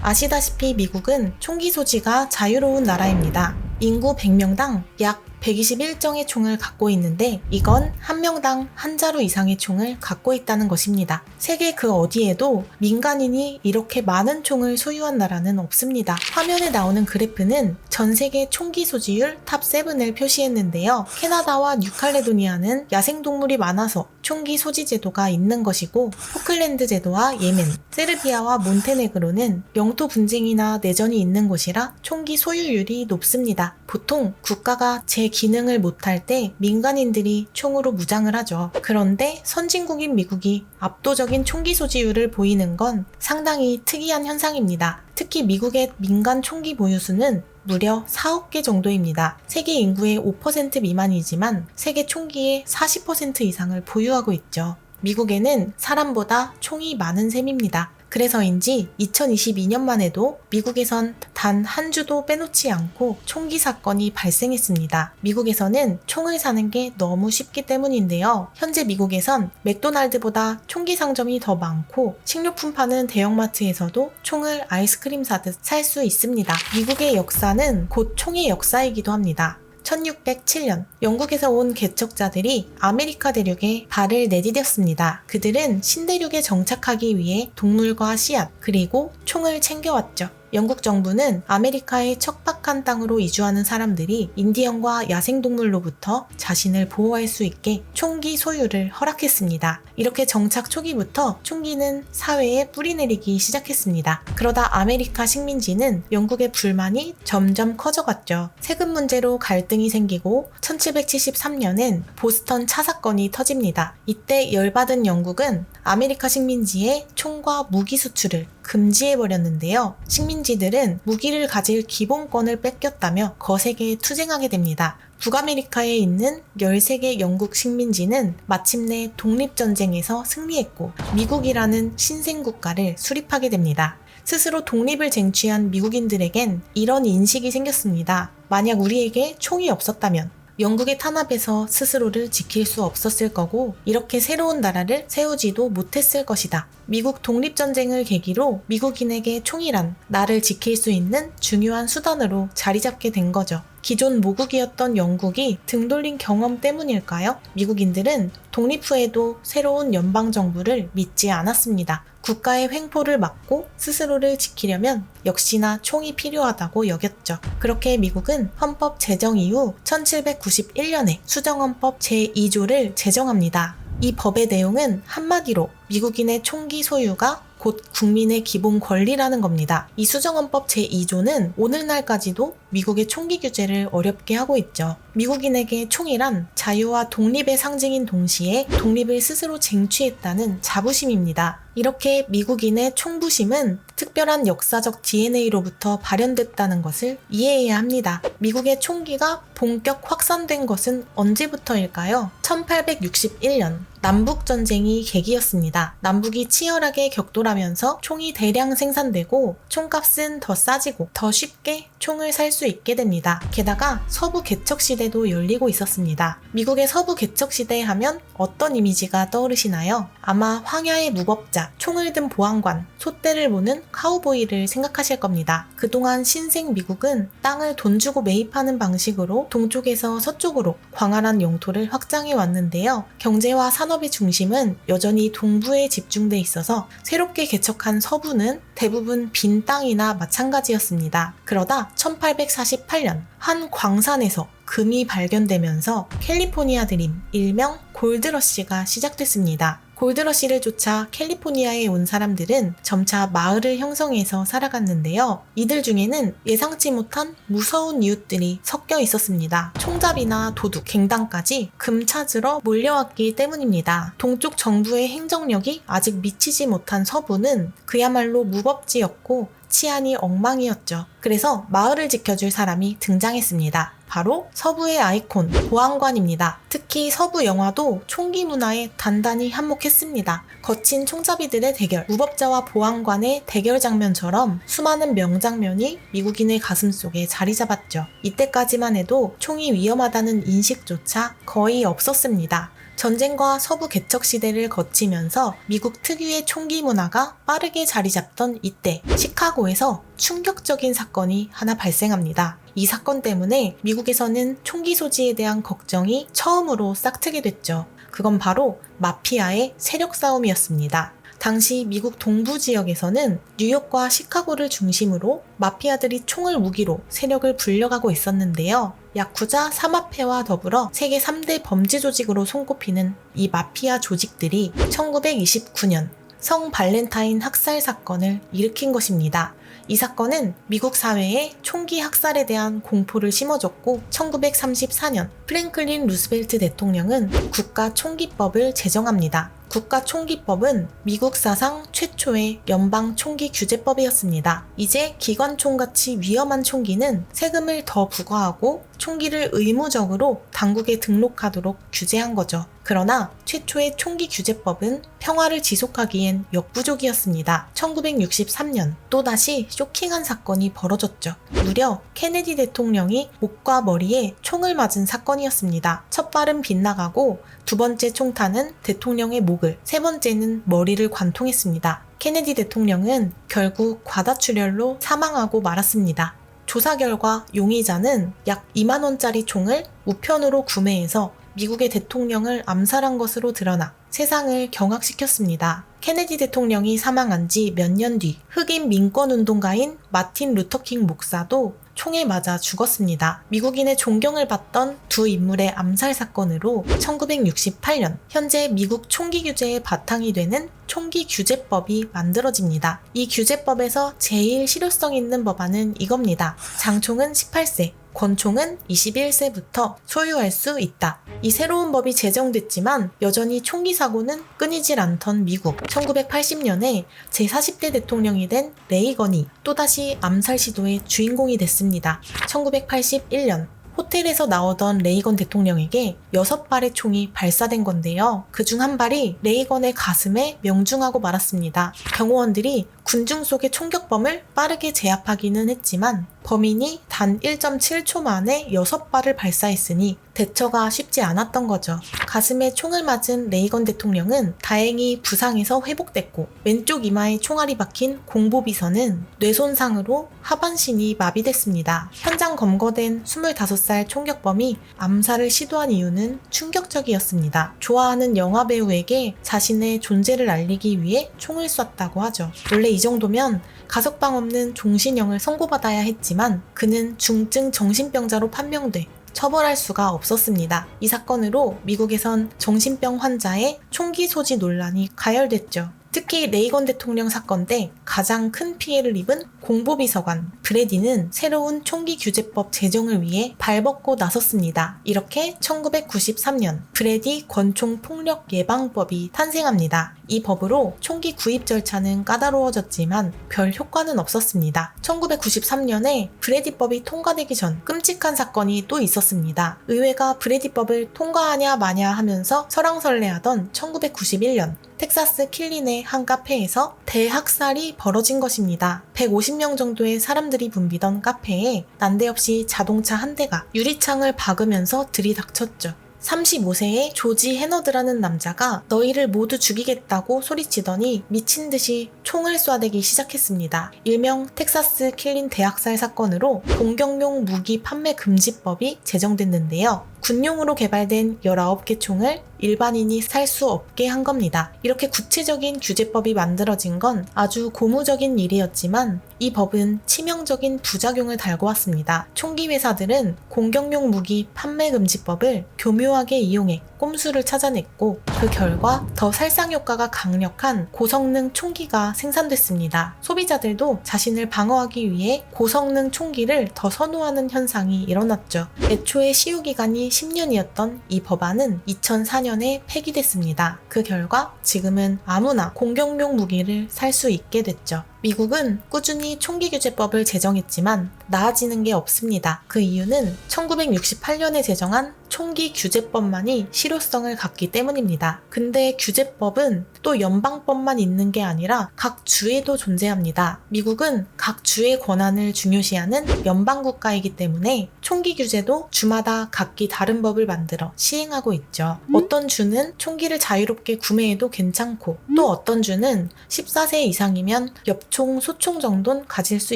아시다시피 미국은 총기 소지가 자유로운 나라입니다. 인구 100명당 약 121정의 총을 갖고 있는데 이건 한 명당 한 자루 이상의 총을 갖고 있다는 것입니다. 세계 그 어디에도 민간인이 이렇게 많은 총을 소유한 나라는 없습니다. 화면에 나오는 그래프는 전 세계 총기 소지율 탑7을 표시했는데요. 캐나다와 뉴칼레도니아는 야생동물이 많아서 총기 소지 제도가 있는 것이고, 포클랜드 제도와 예멘, 세르비아와 몬테네그로는 영토 분쟁이나 내전이 있는 곳이라 총기 소유율이 높습니다. 보통 국가가 제 기능을 못할 때 민간인들이 총으로 무장을 하죠. 그런데 선진국인 미국이 압도적인 총기 소지율을 보이는 건 상당히 특이한 현상입니다. 특히 미국의 민간 총기 보유수는 무려 4억 개 정도입니다. 세계 인구의 5% 미만이지만 세계 총기의 40% 이상을 보유하고 있죠. 미국에는 사람보다 총이 많은 셈입니다. 그래서인지 2022년만 해도 미국에선 단 한 주도 빼놓지 않고 총기 사건이 발생했습니다. 미국에서는 총을 사는 게 너무 쉽기 때문인데요. 현재 미국에선 맥도날드보다 총기 상점이 더 많고 식료품 파는 대형마트에서도 총을 아이스크림 사듯 살 수 있습니다. 미국의 역사는 곧 총의 역사이기도 합니다. 1607년 영국에서 온 개척자들이 아메리카 대륙에 발을 내디뎠습니다. 그들은 신대륙에 정착하기 위해 동물과 씨앗 그리고 총을 챙겨왔죠. 영국 정부는 아메리카의 척박한 땅으로 이주하는 사람들이 인디언과 야생동물로부터 자신을 보호할 수 있게 총기 소유를 허락했습니다. 이렇게 정착 초기부터 총기는 사회에 뿌리내리기 시작했습니다. 그러다 아메리카 식민지는 영국의 불만이 점점 커져갔죠. 세금 문제로 갈등이 생기고 1773년엔 보스턴 차 사건이 터집니다. 이때 열받은 영국은 아메리카 식민지에 총과 무기 수출을 금지해버렸는데요. 식민지들은 무기를 가질 기본권을 뺏겼다며 거세게 투쟁하게 됩니다. 북아메리카에 있는 13개 영국 식민지는 마침내 독립전쟁에서 승리했고 미국이라는 신생국가를 수립하게 됩니다. 스스로 독립을 쟁취한 미국인들에겐 이런 인식이 생겼습니다. 만약 우리에게 총이 없었다면 영국의 탄압에서 스스로를 지킬 수 없었을 거고 이렇게 새로운 나라를 세우지도 못했을 것이다. 미국 독립전쟁을 계기로 미국인에게 총이란 나를 지킬 수 있는 중요한 수단으로 자리 잡게 된 거죠. 기존 모국이었던 영국이 등 돌린 경험 때문일까요? 미국인들은 독립 후에도 새로운 연방정부를 믿지 않았습니다. 국가의 횡포를 막고 스스로를 지키려면 역시나 총이 필요하다고 여겼죠. 그렇게 미국은 헌법 제정 이후 1791년에 수정헌법 제2조를 제정합니다. 이 법의 내용은 한마디로 미국인의 총기 소유가 곧 국민의 기본 권리라는 겁니다. 이 수정헌법 제2조는 오늘날까지도 미국의 총기 규제를 어렵게 하고 있죠. 미국인에게 총이란 자유와 독립의 상징인 동시에 독립을 스스로 쟁취했다는 자부심입니다. 이렇게 미국인의 총부심은 특별한 역사적 DNA로부터 발현됐다는 것을 이해해야 합니다. 미국의 총기가 본격 확산된 것은 언제부터일까요? 1861년 남북전쟁이 계기였습니다. 남북이 치열하게 격돌하면서 총이 대량 생산되고 총값은 더 싸지고 더 쉽게 총을 살 수 있게 됩니다. 게다가 서부 개척 시대도 열리고 있었습니다. 미국의 서부 개척 시대 하면 어떤 이미지가 떠오르시나요? 아마 황야의 무법자, 총을 든 보안관, 솥대를 보는 카우보이를 생각하실 겁니다. 그동안 신생 미국은 땅을 돈 주고 매입하는 방식으로 동쪽에서 서쪽으로 광활한 영토를 확장해 왔는데요. 경제와 산업의 중심은 여전히 동부에 집중돼 있어서 새롭게 개척한 서부는 대부분 빈 땅이나 마찬가지였습니다. 그러다 1848년 한 광산에서 금이 발견되면서 캘리포니아 드림, 일명 골드러시가 시작됐습니다. 골드러시를 쫓아 캘리포니아에 온 사람들은 점차 마을을 형성해서 살아갔는데요. 이들 중에는 예상치 못한 무서운 이웃들이 섞여 있었습니다. 총잡이나 도둑, 갱단까지 금 찾으러 몰려왔기 때문입니다. 동쪽 정부의 행정력이 아직 미치지 못한 서부는 그야말로 무법지였고 치안이 엉망이었죠. 그래서 마을을 지켜줄 사람이 등장했습니다. 바로 서부의 아이콘, 보안관입니다. 특히 서부 영화도 총기 문화에 단단히 한몫했습니다. 거친 총잡이들의 대결, 무법자와 보안관의 대결 장면처럼 수많은 명장면이 미국인의 가슴속에 자리 잡았죠. 이때까지만 해도 총이 위험하다는 인식조차 거의 없었습니다. 전쟁과 서부 개척 시대를 거치면서 미국 특유의 총기 문화가 빠르게 자리 잡던 이때 시카고에서 충격적인 사건이 하나 발생합니다. 이 사건 때문에 미국에서는 총기 소지에 대한 걱정이 처음으로 싹트게 됐죠. 그건 바로 마피아의 세력 싸움이었습니다. 당시 미국 동부 지역에서는 뉴욕과 시카고를 중심으로 마피아들이 총을 무기로 세력을 불려가고 있었는데요. 야쿠자, 사마페와 더불어 세계 3대 범죄 조직으로 손꼽히는 이 마피아 조직들이 1929년 성 발렌타인 학살 사건을 일으킨 것입니다. 이 사건은 미국 사회에 총기 학살에 대한 공포를 심어줬고 1934년 프랭클린 루스벨트 대통령은 국가총기법을 제정합니다. 국가총기법은 미국 사상 최초의 연방 총기 규제법이었습니다. 이제 기관총같이 위험한 총기는 세금을 더 부과하고 총기를 의무적으로 당국에 등록하도록 규제한 거죠. 그러나 최초의 총기 규제법은 평화를 지속하기엔 역부족이었습니다. 1963년 또다시 쇼킹한 사건이 벌어졌죠. 무려 케네디 대통령이 목과 머리에 총을 맞은 사건이었습니다. 첫 발은 빗나가고 두 번째 총탄은 대통령의 목을, 세 번째는 머리를 관통했습니다. 케네디 대통령은 결국 과다출혈로 사망하고 말았습니다. 조사 결과 용의자는 약 2만 원짜리 총을 우편으로 구매해서 미국의 대통령을 암살한 것으로 드러나 세상을 경악시켰습니다. 케네디 대통령이 사망한 지 몇 년 뒤 흑인 민권운동가인 마틴 루터킹 목사도 총에 맞아 죽었습니다. 미국인의 존경을 받던 두 인물의 암살 사건으로 1968년 현재 미국 총기 규제의 바탕이 되는 총기규제법이 만들어집니다. 이 규제법에서 제일 실효성 있는 법안은 이겁니다. 장총은 18세, 권총은 21세부터 소유할 수 있다. 이 새로운 법이 제정됐지만 여전히 총기 사고는 끊이질 않던 미국. 1980년에 제40대 대통령이 된 레이건이 또다시 암살 시도의 주인공이 됐습니다. 1981년 호텔에서 나오던 레이건 대통령에게 6발의 총이 발사된 건데요. 그중 한 발이 레이건의 가슴에 명중하고 말았습니다. 경호원들이 군중 속의 총격범을 빠르게 제압하기는 했지만 범인이 단 1.7초 만에 6발을 발사했으니 대처가 쉽지 않았던 거죠. 가슴에 총을 맞은 레이건 대통령은 다행히 부상에서 회복됐고 왼쪽 이마에 총알이 박힌 공보비서는 뇌손상으로 하반신이 마비됐습니다. 현장 검거된 25살 총격범이 암살을 시도한 이유는 충격적이었습니다. 좋아하는 영화배우에게 자신의 존재를 알리기 위해 총을 쐈다고 하죠. 원래 이 정도면 가석방 없는 종신형을 선고받아야 했지만 그는 중증 정신병자로 판명돼 처벌할 수가 없었습니다. 이 사건으로 미국에선 정신병 환자의 총기 소지 논란이 가열됐죠. 특히 레이건 대통령 사건 때 가장 큰 피해를 입은 공보비서관 브래디는 새로운 총기 규제법 제정을 위해 발벗고 나섰습니다. 이렇게 1993년 브래디 권총 폭력 예방법이 탄생합니다. 이 법으로 총기 구입 절차는 까다로워졌지만 별 효과는 없었습니다. 1993년에 브래디법이 통과되기 전 끔찍한 사건이 또 있었습니다. 의회가 브래디법을 통과하냐 마냐 하면서 설왕설래하던 1991년 텍사스 킬린의 한 카페에서 대학살이 벌어진 것입니다. 150명 정도의 사람들이 붐비던 카페에 난데없이 자동차 한 대가 유리창을 박으면서 들이닥쳤죠. 35세의 조지 해너드라는 남자가 너희를 모두 죽이겠다고 소리치더니 미친 듯이 총을 쏴대기 시작했습니다. 일명 텍사스 킬린 대학살 사건으로 공격용 무기 판매 금지법이 제정됐는데요. 군용으로 개발된 19개 총을 일반인이 살 수 없게 한 겁니다. 이렇게 구체적인 규제법이 만들어진 건 아주 고무적인 일이었지만 이 법은 치명적인 부작용을 달고 왔습니다. 총기 회사들은 공격용 무기 판매 금지법을 교묘하게 이용해 꼼수를 찾아냈고 그 결과 더 살상 효과가 강력한 고성능 총기가 생산됐습니다. 소비자들도 자신을 방어하기 위해 고성능 총기를 더 선호하는 현상이 일어났죠. 애초에 시효기간이 10년이었던 이 법안은 2004년에 폐기됐습니다. 그 결과 지금은 아무나 공격용 무기를 살 수 있게 됐죠. 미국은 꾸준히 총기규제법을 제정했지만 나아지는 게 없습니다. 그 이유는 1968년에 제정한 총기규제법만이 실효성을 갖기 때문입니다. 근데 규제법은 또 연방법만 있는 게 아니라 각 주에도 존재합니다. 미국은 각 주의 권한을 중요시하는 연방국가이기 때문에 총기 규제도 주마다 각기 다른 법을 만들어 시행하고 있죠. 어떤 주는 총기를 자유롭게 구매해도 괜찮고 또 어떤 주는 14세 이상이면 엽총, 소총 정도는 가질 수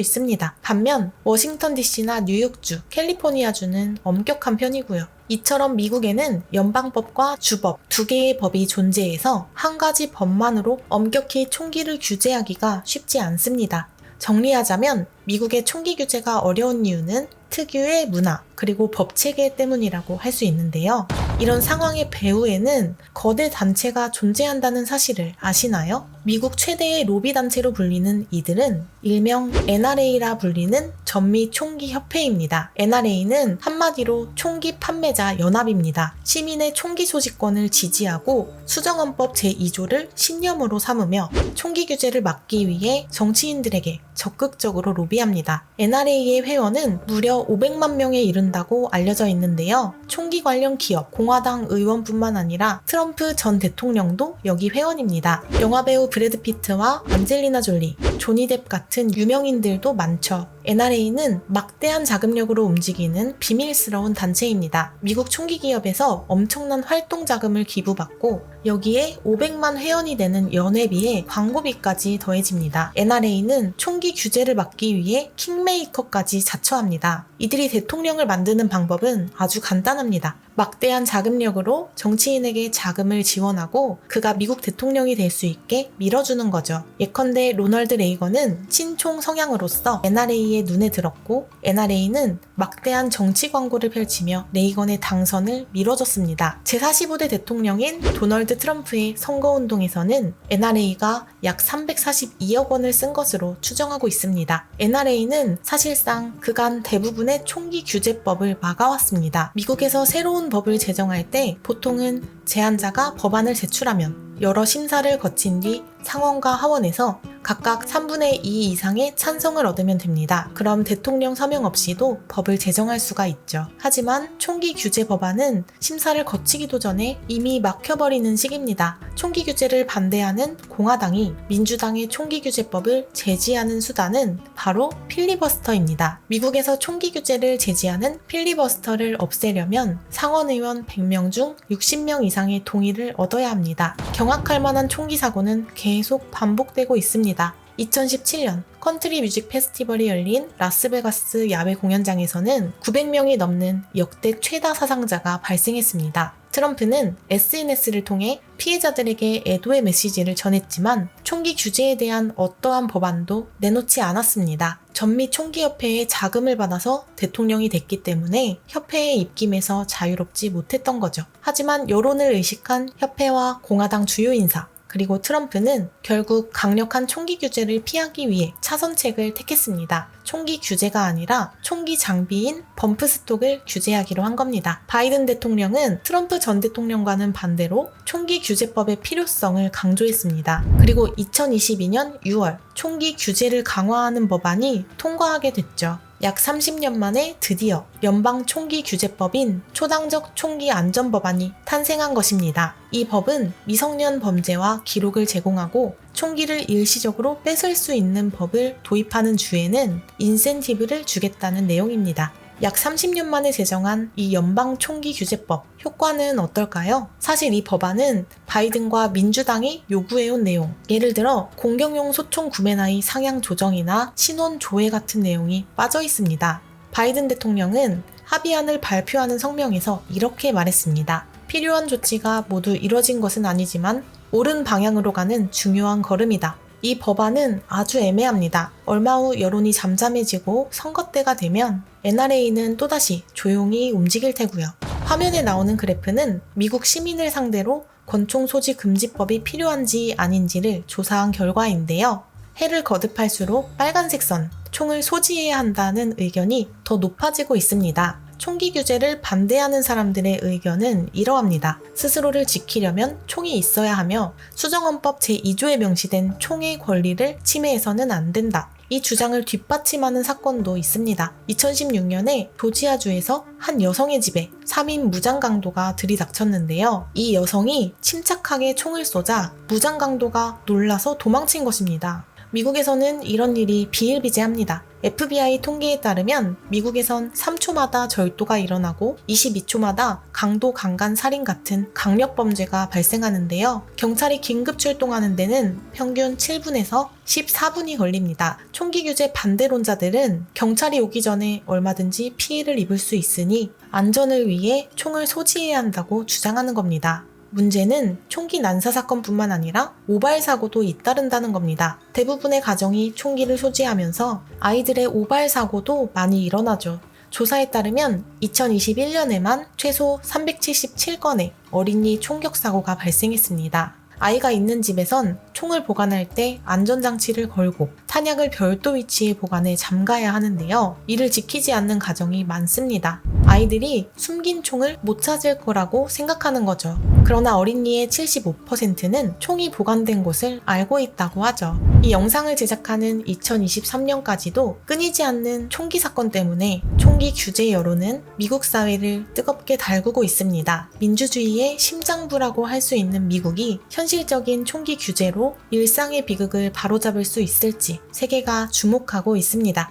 있습니다. 반면 워싱턴 DC나 뉴욕주, 캘리포니아주는 엄격한 편이고요. 이처럼 미국에는 연방법과 주법 두 개의 법이 존재해서 한 가지 법만으로 엄격히 총기를 규제하기가 쉽지 않습니다. 정리하자면 미국의 총기 규제가 어려운 이유는 특유의 문화 그리고 법 체계 때문이라고 할 수 있는데요. 이런 상황의 배후에는 거대 단체가 존재한다는 사실을 아시나요? 미국 최대의 로비 단체로 불리는 이들은 일명 NRA라 불리는 전미 총기 협회입니다. NRA는 한마디로 총기 판매자 연합입니다. 시민의 총기 소지권을 지지하고 수정헌법 제2조를 신념으로 삼으며 총기 규제를 막기 위해 정치인들에게 적극적으로 로비합니다. NRA의 회원은 무려 500만 명에 이른다고 알려져 있는데요. 총기 관련 기업, 공화당 의원뿐만 아니라 트럼프 전 대통령도 여기 회원입니다. 영화배우 브래드 피트와 안젤리나 졸리, 조니 뎁 같은 유명인들도 많죠. NRA는 막대한 자금력으로 움직이는 비밀스러운 단체입니다. 미국 총기 기업에서 엄청난 활동 자금을 기부받고 여기에 500만 회원이 되는 연회비에 광고비까지 더해집니다. NRA는 총기 규제를 막기 위해 킹메이커까지 자처합니다. 이들이 대통령을 만드는 방법은 아주 간단합니다. 막대한 자금력으로 정치인에게 자금을 지원하고 그가 미국 대통령이 될 수 있게 밀어주는 거죠. 예컨대 로널드 레이건은 친총 성향으로서 NRA의 눈에 들었고 NRA는 막대한 정치 광고를 펼치며 레이건의 당선을 밀어줬습니다. 제45대 대통령인 도널드 트럼프의 선거운동에서는 NRA가 약 342억 원을 쓴 것으로 추정하고 있습니다. NRA는 사실상 그간 대부분의 총기 규제법을 막아왔습니다. 미국에서 새로운 법을 제정할 때 보통은 제안자가 법안을 제출하면 여러 심사를 거친 뒤 상원과 하원에서 각각 3분의 2 이상의 찬성을 얻으면 됩니다. 그럼 대통령 서명 없이도 법을 제정할 수가 있죠. 하지만 총기 규제 법안은 심사를 거치기도 전에 이미 막혀버리는 시기입니다. 총기 규제를 반대하는 공화당이 민주당의 총기 규제법을 제지하는 수단은 바로 필리버스터입니다. 미국에서 총기 규제를 제지하는 필리버스터를 없애려면 상원의원 100명 중 60명 이상의 동의를 얻어야 합니다. 경악할 만한 총기 사고는 계속 반복되고 있습니다. 2017년 컨트리 뮤직 페스티벌이 열린 라스베가스 야외 공연장에서는 900명이 넘는 역대 최다 사상자가 발생했습니다. 트럼프는 SNS를 통해 피해자들에게 애도의 메시지를 전했지만 총기 규제에 대한 어떠한 법안도 내놓지 않았습니다. 전미 총기협회의 자금을 받아서 대통령이 됐기 때문에 협회의 입김에서 자유롭지 못했던 거죠. 하지만 여론을 의식한 협회와 공화당 주요 인사 그리고 트럼프는 결국 강력한 총기 규제를 피하기 위해 차선책을 택했습니다. 총기 규제가 아니라 총기 장비인 범프 스톡을 규제하기로 한 겁니다. 바이든 대통령은 트럼프 전 대통령과는 반대로 총기 규제법의 필요성을 강조했습니다. 그리고 2022년 6월 총기 규제를 강화하는 법안이 통과하게 됐죠. 약 30년 만에 드디어 연방 총기 규제법인 초당적 총기 안전법안이 탄생한 것입니다. 이 법은 미성년 범죄와 기록을 제공하고 총기를 일시적으로 뺏을 수 있는 법을 도입하는 주에는 인센티브를 주겠다는 내용입니다. 약 30년 만에 제정한 이 연방 총기 규제법 효과는 어떨까요? 사실 이 법안은 바이든과 민주당이 요구해온 내용, 예를 들어 공격용 소총 구매 나이 상향 조정이나 신원 조회 같은 내용이 빠져 있습니다. 바이든 대통령은 합의안을 발표하는 성명에서 이렇게 말했습니다. 필요한 조치가 모두 이뤄진 것은 아니지만 옳은 방향으로 가는 중요한 걸음이다. 이 법안은 아주 애매합니다. 얼마 후 여론이 잠잠해지고 선거 때가 되면 NRA는 또다시 조용히 움직일 테고요. 화면에 나오는 그래프는 미국 시민을 상대로 권총 소지 금지법이 필요한지 아닌지를 조사한 결과인데요. 해를 거듭할수록 빨간색 선, 총을 소지해야 한다는 의견이 더 높아지고 있습니다. 총기 규제를 반대하는 사람들의 의견은 이러합니다. 스스로를 지키려면 총이 있어야 하며 수정헌법 제2조에 명시된 총의 권리를 침해해서는 안 된다. 이 주장을 뒷받침하는 사건도 있습니다. 2016년에 조지아주에서 한 여성의 집에 3인 무장강도가 들이닥쳤는데요. 이 여성이 침착하게 총을 쏘자 무장강도가 놀라서 도망친 것입니다. 미국에서는 이런 일이 비일비재합니다. FBI 통계에 따르면 미국에선 3초마다 절도가 일어나고 22초마다 강도 강간 살인 같은 강력 범죄가 발생하는데요. 경찰이 긴급 출동하는 데는 평균 7분에서 14분이 걸립니다. 총기 규제 반대론자들은 경찰이 오기 전에 얼마든지 피해를 입을 수 있으니 안전을 위해 총을 소지해야 한다고 주장하는 겁니다. 문제는 총기 난사 사건뿐만 아니라 오발 사고도 잇따른다는 겁니다. 대부분의 가정이 총기를 소지하면서 아이들의 오발 사고도 많이 일어나죠. 조사에 따르면 2021년에만 최소 377건의 어린이 총격 사고가 발생했습니다. 아이가 있는 집에선 총을 보관할 때 안전장치를 걸고 탄약을 별도 위치에 보관해 잠가야 하는데요. 이를 지키지 않는 가정이 많습니다. 아이들이 숨긴 총을 못 찾을 거라고 생각하는 거죠. 그러나 어린이의 75%는 총이 보관된 곳을 알고 있다고 하죠. 이 영상을 제작하는 2023년까지도 끊이지 않는 총기 사건 때문에 총기 규제 여론은 미국 사회를 뜨겁게 달구고 있습니다. 민주주의의 심장부라고 할 수 있는 미국이 현실적인 총기 규제로 일상의 비극을 바로잡을 수 있을지 세계가 주목하고 있습니다.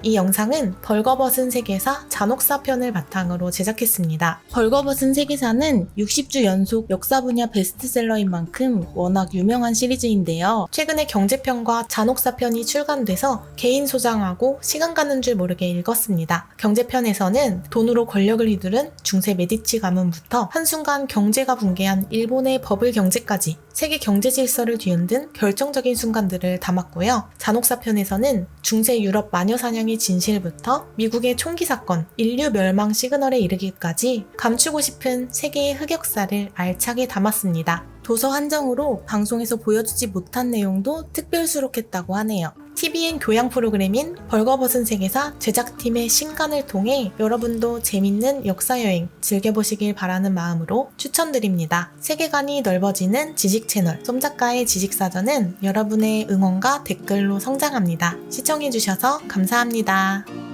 이 영상은 벌거벗은 세계사 잔혹사 편을 바탕으로 제작했습니다. 벌거벗은 세계사는 60주 연속 역사 분야 베스트셀러인 만큼 워낙 유명한 시리즈인데요. 최근에 경제편과 잔혹사 편이 출간돼서 개인 소장하고 시간 가는 줄 모르게 읽었습니다. 경제편에서는 돈으로 권력을 휘두른 중세 메디치 가문부터 한순간 경제가 붕괴한 일본의 버블 경제까지 세계 경제 질서를 뒤흔든 결정적인 순간들을 담았고요. 잔혹사 편에서는 중세 유럽 마녀 사냥의 진실부터 미국의 총기 사건, 인류 멸망 시그널에 이르기까지 감추고 싶은 세계의 흑역사를 알차게 담았습니다. 도서 한정으로 방송에서 보여주지 못한 내용도 특별 수록했다고 하네요. TVN 교양 프로그램인 벌거벗은 세계사 제작팀의 신간을 통해 여러분도 재밌는 역사여행 즐겨보시길 바라는 마음으로 추천드립니다. 세계관이 넓어지는 지식 채널 쏨작가의 지식사전은 여러분의 응원과 댓글로 성장합니다. 시청해주셔서 감사합니다.